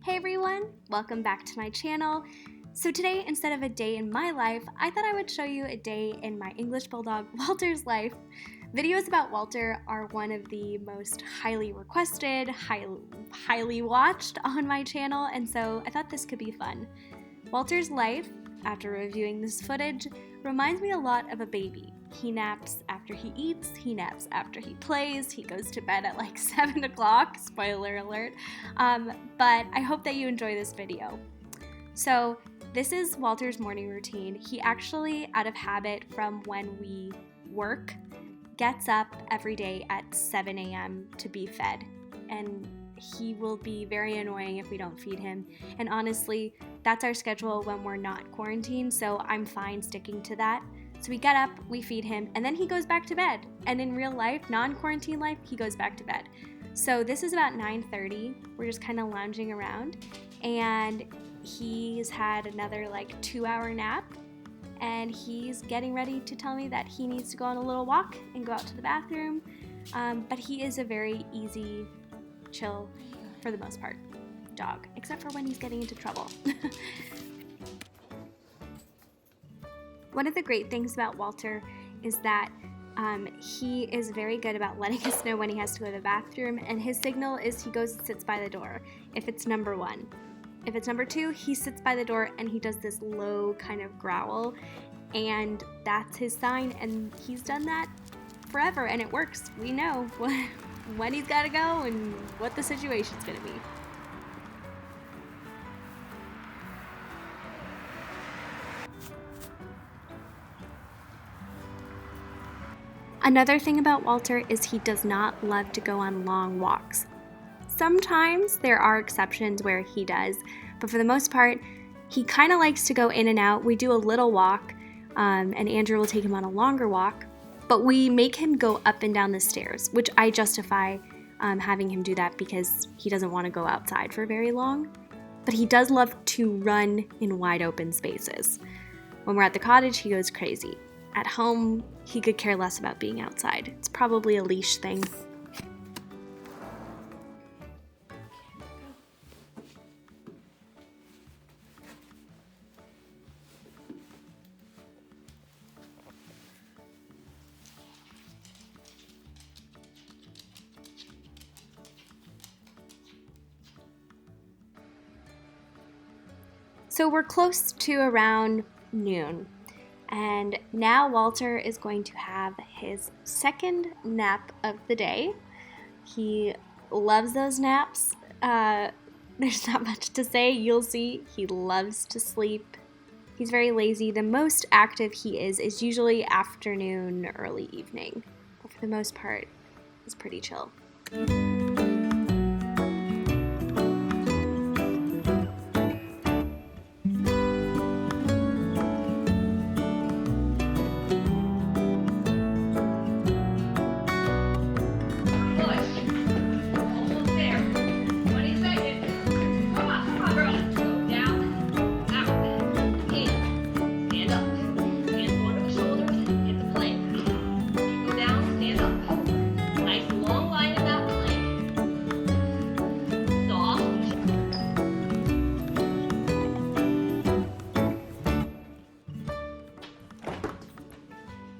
Hey everyone, welcome back to my channel. So today, instead of a day in my life, I thought I would show you a day in my English Bulldog Walter's life. Videos about Walter are one of the most highly requested, highly watched on my channel, and so I thought this could be fun. Walter's life, after reviewing this footage, reminds me a lot of a baby. He naps after he eats, he naps after he plays, he goes to bed at like 7 o'clock, spoiler alert, but I hope that you enjoy this video. So this is Walter's morning routine. He actually, out of habit from when we work, gets up every day at 7 a.m. to be fed, and he will be very annoying if we don't feed him, and honestly, that's our schedule when we're not quarantined, so I'm fine sticking to that. So we get up, we feed him, and then he goes back to bed. And in real life, non-quarantine life, he goes back to bed. So this is about 9:30. We're just kind of lounging around, and he's had another like 2-hour nap, and he's getting ready to tell me that he needs to go on a little walk and go out to the bathroom. But he is a very easy, chill, for the most part, dog, except for when he's getting into trouble. One of the great things about Walter is that he is very good about letting us know when he has to go to the bathroom, and his signal is he goes and sits by the door if it's number 1. If it's number 2, he sits by the door and he does this low kind of growl, and that's his sign, and he's done that forever, and it works. We know when he's got to go and what the situation's going to be. Another thing about Walter is he does not love to go on long walks. Sometimes there are exceptions where he does, but for the most part, he kind of likes to go in and out. We do a little walk, and Andrew will take him on a longer walk, but we make him go up and down the stairs, which I justify having him do that because he doesn't want to go outside for very long. But he does love to run in wide open spaces. When we're at the cottage, he goes crazy. At home, he could care less about being outside. It's probably a leash thing. So we're close to around noon. And now Walter is going to have his second nap of the day. He loves those naps. There's not much to say. You'll see. He loves to sleep. He's very lazy. The most active he is usually afternoon, early evening. But for the most part, he's pretty chill.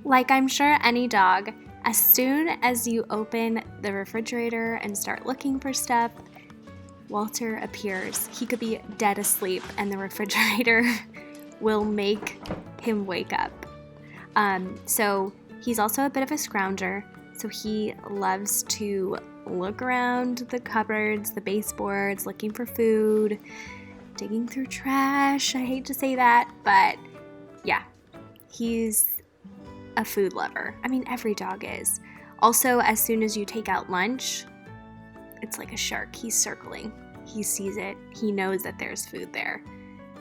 Like I'm sure any dog, as soon as you open the refrigerator and start looking for stuff, Walter appears. He could be dead asleep and the refrigerator will make him wake up. So he's also a bit of a scrounger, so he loves to look around the cupboards, the baseboards, looking for food, digging through trash. I hate to say that, but yeah, he's a food lover. I mean, every dog is. Also, as soon as you take out lunch, it's like a shark. He's circling. He sees it. He knows that there's food there.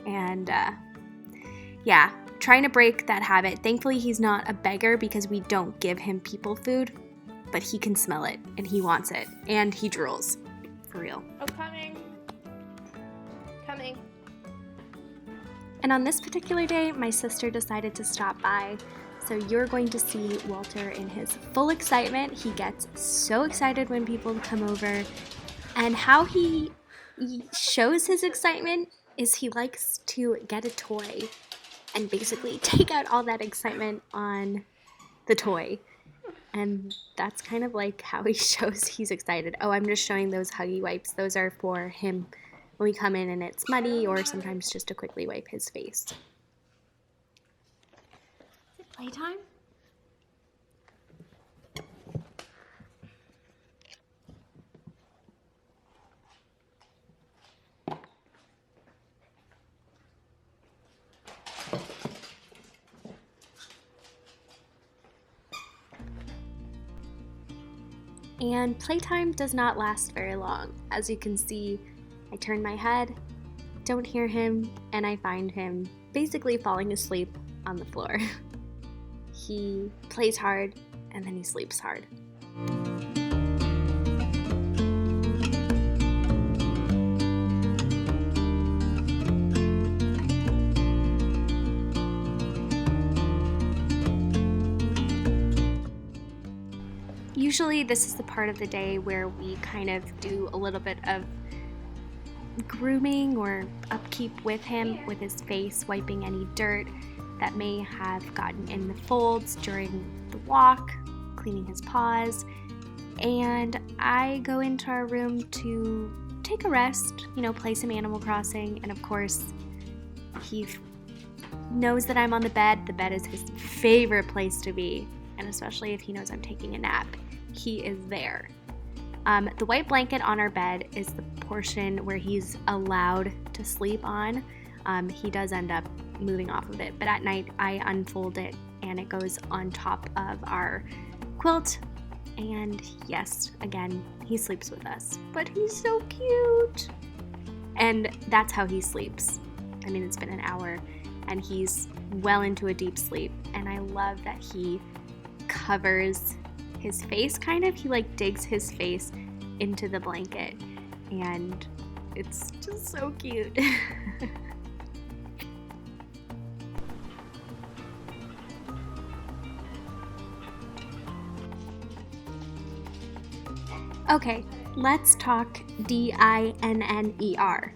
And yeah, trying to break that habit. Thankfully, he's not a beggar because we don't give him people food, but he can smell it and he wants it and he drools. For real. Oh, coming. Coming. And on this particular day, my sister decided to stop by. So you're going to see Walter in his full excitement. He gets so excited when people come over, and how he he shows his excitement is he likes to get a toy and basically take out all that excitement on the toy. And that's kind of like how he shows he's excited. Oh, I'm just showing those Huggy wipes. Those are for him when we come in and it's muddy, or sometimes just to quickly wipe his face. Is it playtime? And playtime does not last very long. As you can see, I turn my head, don't hear him, and I find him basically falling asleep on the floor. He plays hard, and then he sleeps hard. Usually this is the part of the day where we kind of do a little bit of grooming or upkeep with him, with his face, wiping any dirt that may have gotten in the folds during the walk, cleaning his paws. And I go into our room to take a rest, play some Animal Crossing, and of course he knows that I'm on the bed. The bed is his favorite place to be, and especially if he knows I'm taking a nap. He is there. The white blanket on our bed is the portion where he's allowed to sleep on. He does end up moving off of it, but at night I unfold it and it goes on top of our quilt. And yes, again, he sleeps with us, but he's so cute. And that's how he sleeps. I mean, it's been an hour and he's well into a deep sleep. And I love that he covers his face, kind of. He digs his face into the blanket, and it's just so cute. Okay, let's talk dinner.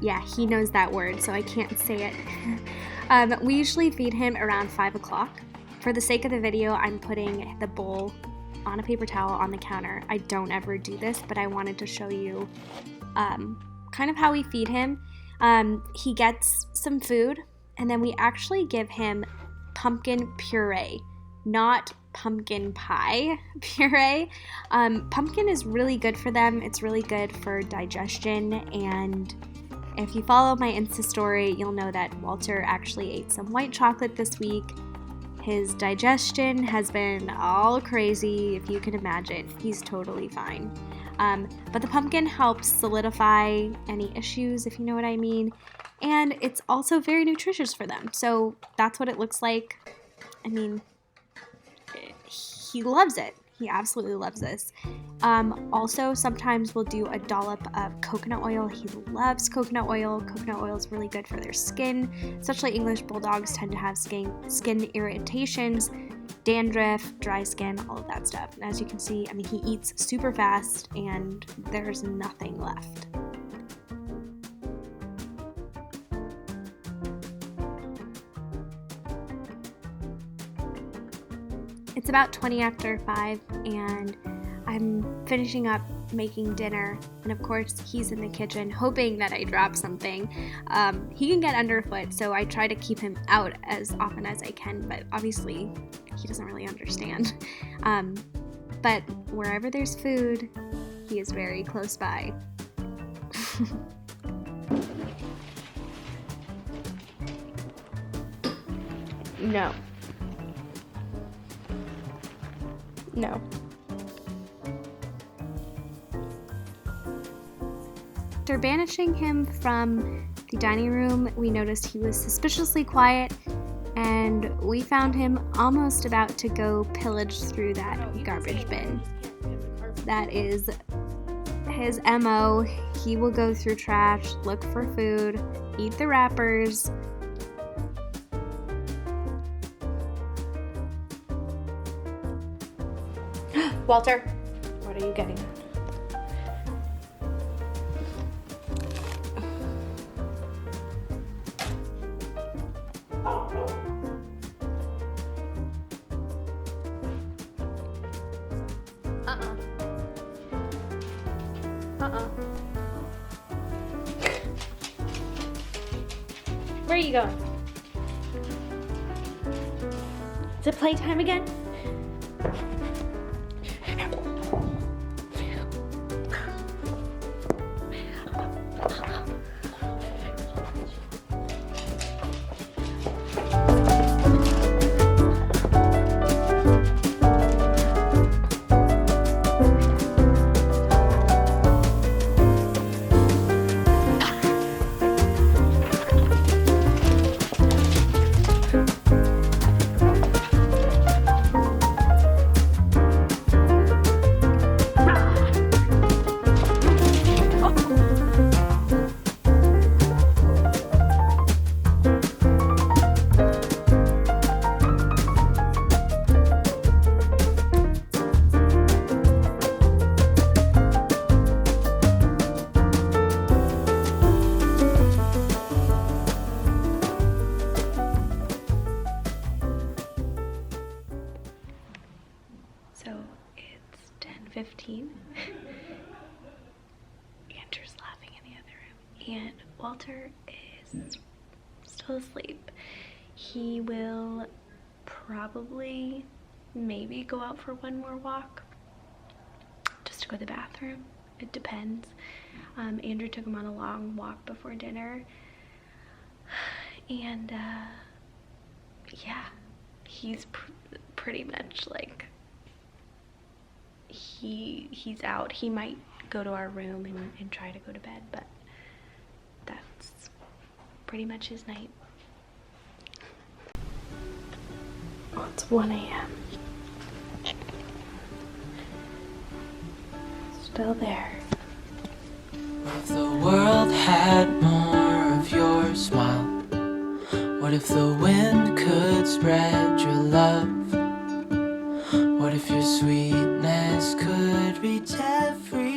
Yeah, he knows that word, so I can't say it. We usually feed him around 5 o'clock. For the sake of the video, I'm putting the bowl on a paper towel on the counter. I don't ever do this, but I wanted to show you kind of how we feed him. He gets some food, and then we actually give him pumpkin puree, not pumpkin pie puree. Pumpkin is really good for them. It's really good for digestion, and if you follow my Insta story, you'll know that Walter actually ate some white chocolate this week. His digestion has been all crazy, if you can imagine. He's totally fine. But the pumpkin helps solidify any issues, if you know what I mean. And it's also very nutritious for them. So that's what it looks like. I mean, he loves it. He absolutely loves this. Also, sometimes we'll do a dollop of coconut oil. He loves coconut oil. Coconut oil is really good for their skin, especially English Bulldogs tend to have skin irritations, dandruff, dry skin, all of that stuff. And as you can see, I mean, he eats super fast and there's nothing left. It's about 20 after 5 and I'm finishing up making dinner, and of course he's in the kitchen hoping that I drop something. He can get underfoot, so I try to keep him out as often as I can, but obviously he doesn't really understand. But wherever there's food, he is very close by. No. No. After banishing him from the dining room, we noticed he was suspiciously quiet, and we found him almost about to go pillage through that garbage bin. That is his MO. He will go through trash, look for food, eat the wrappers. Walter, what are you getting? Where are you going? Is it playtime again? So it's 10:15. Andrew's laughing in the other room, and Walter is still asleep. He will probably maybe go out for one more walk just to go to the bathroom. It depends. Andrew took him on a long walk before dinner, and yeah, he's pretty much like he's out. He might go to our room and try to go to bed, but that's pretty much his night. Oh, it's 1 a.m. Still there. If the world had more of your smile, what if the wind could spread your love? What if your sweetness could reach every